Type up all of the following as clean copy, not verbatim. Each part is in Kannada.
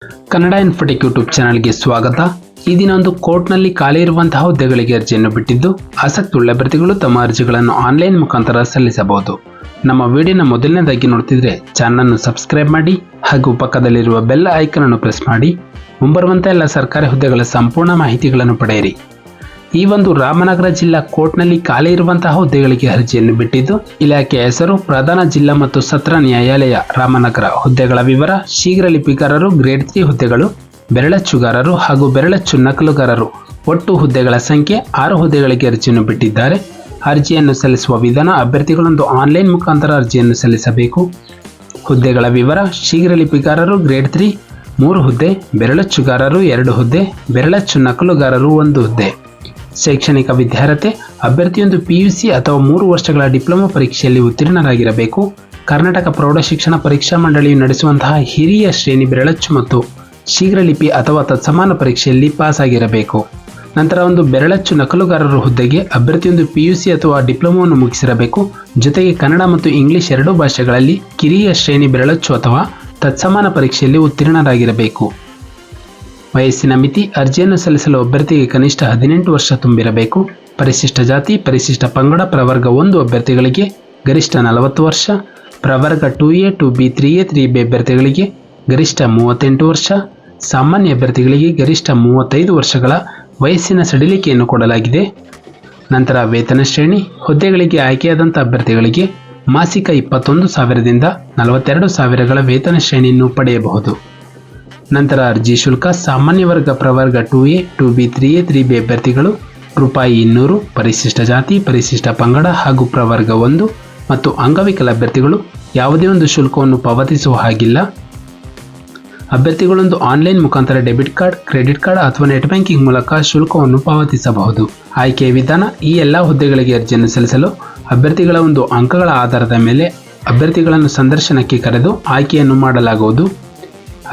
ಕನ್ನಡ ಇನ್ಫೋಟೆಕ್ ಯೂಟ್ಯೂಬ್ ಚಾನಲ್ಗೆ ಸ್ವಾಗತ. ಈ ದಿನ ಒಂದು ಕೋರ್ಟ್ನಲ್ಲಿ ಖಾಲಿ ಇರುವಂತಹ ಹುದ್ದೆಗಳಿಗೆ ಅರ್ಜಿಯನ್ನು ಬಿಟ್ಟಿದ್ದು, ಆಸಕ್ತಿಯುಳ್ಳ ಅಭ್ಯರ್ಥಿಗಳು ತಮ್ಮ ಅರ್ಜಿಗಳನ್ನು ಆನ್ಲೈನ್ ಮುಖಾಂತರ ಸಲ್ಲಿಸಬಹುದು. ನಮ್ಮ ವಿಡಿಯೋನ ಮೊದಲನೇದಾಗಿ ನೋಡ್ತಿದ್ರೆ ಚಾನಲ್ ಸಬ್ಸ್ಕ್ರೈಬ್ ಮಾಡಿ ಹಾಗೂ ಪಕ್ಕದಲ್ಲಿರುವ ಬೆಲ್ ಐಕನ್ ಅನ್ನು ಪ್ರೆಸ್ ಮಾಡಿ ಮುಂಬರುವಂತಹ ಎಲ್ಲ ಸರ್ಕಾರಿ ಹುದ್ದೆಗಳ ಸಂಪೂರ್ಣ ಮಾಹಿತಿಗಳನ್ನು ಪಡೆಯಿರಿ. ಈ ಒಂದು ರಾಮನಗರ ಜಿಲ್ಲಾ ಕೋರ್ಟ್ನಲ್ಲಿ ಖಾಲಿ ಇರುವಂತಹ ಹುದ್ದೆಗಳಿಗೆ ಅರ್ಜಿಯನ್ನು ಬಿಟ್ಟಿದ್ದು, ಇಲಾಖೆಯ ಹೆಸರು ಪ್ರಧಾನ ಜಿಲ್ಲಾ ಮತ್ತು ಸತ್ರ ನ್ಯಾಯಾಲಯ ರಾಮನಗರ. ಹುದ್ದೆಗಳ ವಿವರ: ಶೀಘ್ರ ಲಿಪಿಗಾರರು ಗ್ರೇಡ್ 3 ಹುದ್ದೆಗಳು, ಬೆರಳಚ್ಚುಗಾರರು ಹಾಗೂ ಬೆರಳಚ್ಚು ನಕಲುಗಾರರು. ಒಟ್ಟು ಹುದ್ದೆಗಳ ಸಂಖ್ಯೆ 6 ಹುದ್ದೆಗಳಿಗೆ ಅರ್ಜಿಯನ್ನು ಬಿಟ್ಟಿದ್ದಾರೆ. ಅರ್ಜಿಯನ್ನು ಸಲ್ಲಿಸುವ ವಿಧಾನ: ಅಭ್ಯರ್ಥಿಗಳೊಂದು ಆನ್ಲೈನ್ ಮುಖಾಂತರ ಅರ್ಜಿಯನ್ನು ಸಲ್ಲಿಸಬೇಕು. ಹುದ್ದೆಗಳ ವಿವರ: ಶೀಘ್ರ ಲಿಪಿಗಾರರು ಗ್ರೇಡ್ 3 3 ಹುದ್ದೆ, ಬೆರಳಚ್ಚುಗಾರರು 2 ಹುದ್ದೆ, ಬೆರಳಚ್ಚು ನಕಲುಗಾರರು 1 ಹುದ್ದೆ. ಶೈಕ್ಷಣಿಕ ವಿದ್ಯಾರ್ಹತೆ: ಅಭ್ಯರ್ಥಿಯೊಂದು PUC ಅಥವಾ 3 ವರ್ಷಗಳ ಡಿಪ್ಲೊಮಾ ಪರೀಕ್ಷೆಯಲ್ಲಿ ಉತ್ತೀರ್ಣರಾಗಿರಬೇಕು. ಕರ್ನಾಟಕ ಪ್ರೌಢಶಿಕ್ಷಣ ಪರೀಕ್ಷಾ ಮಂಡಳಿಯು ನಡೆಸುವಂತಹ ಹಿರಿಯ ಶ್ರೇಣಿ ಬೆರಳಚ್ಚು ಮತ್ತು ಶೀಘ್ರ ಲಿಪಿ ಅಥವಾ ತತ್ಸಮಾನ ಪರೀಕ್ಷೆಯಲ್ಲಿ ಪಾಸ್ ಆಗಿರಬೇಕು. ನಂತರ ಒಂದು ಬೆರಳಚ್ಚು ನಕಲುಗಾರರ ಹುದ್ದೆಗೆ ಅಭ್ಯರ್ಥಿಯೊಂದು PUC ಅಥವಾ ಡಿಪ್ಲೊಮಾವನ್ನು ಮುಗಿಸಿರಬೇಕು. ಜೊತೆಗೆ ಕನ್ನಡ ಮತ್ತು ಇಂಗ್ಲಿಷ್ 2 ಭಾಷೆಗಳಲ್ಲಿ ಕಿರಿಯ ಶ್ರೇಣಿ ಬೆರಳಚ್ಚು ಅಥವಾ ತತ್ಸಮಾನ ಪರೀಕ್ಷೆಯಲ್ಲಿ ಉತ್ತೀರ್ಣರಾಗಿರಬೇಕು. ವಯಸ್ಸಿನ ಮಿತಿ: ಅರ್ಜಿಯನ್ನು ಸಲ್ಲಿಸಲು ಅಭ್ಯರ್ಥಿಗೆ ಕನಿಷ್ಠ 18 ವರ್ಷ ತುಂಬಿರಬೇಕು. ಪರಿಶಿಷ್ಟ ಜಾತಿ, ಪರಿಶಿಷ್ಟ ಪಂಗಡ ಪ್ರವರ್ಗ 1 ಅಭ್ಯರ್ಥಿಗಳಿಗೆ ಗರಿಷ್ಠ 40 ವರ್ಷ, ಪ್ರವರ್ಗ 2A, 2B, 3A, 3B ಅಭ್ಯರ್ಥಿಗಳಿಗೆ ಗರಿಷ್ಠ 38 ವರ್ಷ, ಸಾಮಾನ್ಯ ಅಭ್ಯರ್ಥಿಗಳಿಗೆ ಗರಿಷ್ಠ 35 ವರ್ಷಗಳ ವಯಸ್ಸಿನ ಸಡಿಲಿಕೆಯನ್ನು ಕೊಡಲಾಗಿದೆ. ನಂತರ ವೇತನ ಶ್ರೇಣಿ: ಹುದ್ದೆಗಳಿಗೆ ಆಯ್ಕೆಯಾದಂಥ ಅಭ್ಯರ್ಥಿಗಳಿಗೆ ಮಾಸಿಕ 21,000ದಿಂದ 42,000ಗಳ ವೇತನ ಶ್ರೇಣಿಯನ್ನು ಪಡೆಯಬಹುದು. ನಂತರ ಅರ್ಜಿ ಶುಲ್ಕ: ಸಾಮಾನ್ಯ ವರ್ಗ ಪ್ರವರ್ಗ 2A, 2B, 3A, 3B ಅಭ್ಯರ್ಥಿಗಳು ₹200, ಪರಿಶಿಷ್ಟ ಜಾತಿ, ಪರಿಶಿಷ್ಟ ಪಂಗಡ ಹಾಗೂ ಪ್ರವರ್ಗ 1 ಮತ್ತು ಅಂಗವಿಕಲ ಅಭ್ಯರ್ಥಿಗಳು ಯಾವುದೇ ಒಂದು ಶುಲ್ಕವನ್ನು ಪಾವತಿಸುವ ಹಾಗಿಲ್ಲ. ಅಭ್ಯರ್ಥಿಗಳೊಂದು ಆನ್ಲೈನ್ ಮುಖಾಂತರ ಡೆಬಿಟ್ ಕಾರ್ಡ್, ಕ್ರೆಡಿಟ್ ಕಾರ್ಡ್ ಅಥವಾ ನೆಟ್ ಬ್ಯಾಂಕಿಂಗ್ ಮೂಲಕ ಶುಲ್ಕವನ್ನು ಪಾವತಿಸಬಹುದು. ಆಯ್ಕೆಯ ವಿಧಾನ: ಈ ಎಲ್ಲ ಹುದ್ದೆಗಳಿಗೆ ಅರ್ಜಿಯನ್ನು ಸಲ್ಲಿಸಲು ಅಭ್ಯರ್ಥಿಗಳ ಒಂದು ಅಂಕಗಳ ಆಧಾರದ ಮೇಲೆ ಅಭ್ಯರ್ಥಿಗಳನ್ನು ಸಂದರ್ಶನಕ್ಕೆ ಕರೆದು ಆಯ್ಕೆಯನ್ನು ಮಾಡಲಾಗುವುದು.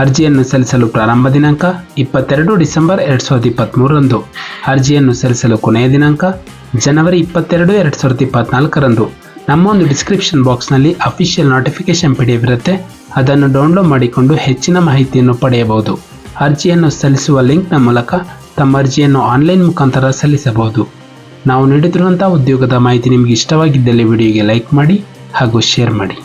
ಅರ್ಜಿಯನ್ನು ಸಲ್ಲಿಸಲು ಪ್ರಾರಂಭ ದಿನಾಂಕ 22 ಡಿಸೆಂಬರ್ 2023ರಂದು. ಅರ್ಜಿಯನ್ನು ಸಲ್ಲಿಸಲು ಕೊನೆಯ ದಿನಾಂಕ ಜನವರಿ 22, 2024ರಂದು. ನಮ್ಮ ಒಂದು ಡಿಸ್ಕ್ರಿಪ್ಷನ್ ಬಾಕ್ಸ್ನಲ್ಲಿ ಅಫಿಷಿಯಲ್ ನೋಟಿಫಿಕೇಶನ್ PDF ಇರುತ್ತೆ, ಅದನ್ನು ಡೌನ್ಲೋಡ್ ಮಾಡಿಕೊಂಡು ಹೆಚ್ಚಿನ ಮಾಹಿತಿಯನ್ನು ಪಡೆಯಬಹುದು. ಅರ್ಜಿಯನ್ನು ಸಲ್ಲಿಸುವ ಲಿಂಕ್ನ ಮೂಲಕ ತಮ್ಮ ಅರ್ಜಿಯನ್ನು ಆನ್ಲೈನ್ ಮುಖಾಂತರ ಸಲ್ಲಿಸಬಹುದು. ನಾವು ನೀಡುತ್ತಿರುವಂತಹ ಉದ್ಯೋಗದ ಮಾಹಿತಿ ನಿಮಗೆ ಇಷ್ಟವಾಗಿದ್ದಲ್ಲಿ ವಿಡಿಯೋಗೆ ಲೈಕ್ ಮಾಡಿ ಹಾಗೂ ಶೇರ್ ಮಾಡಿ.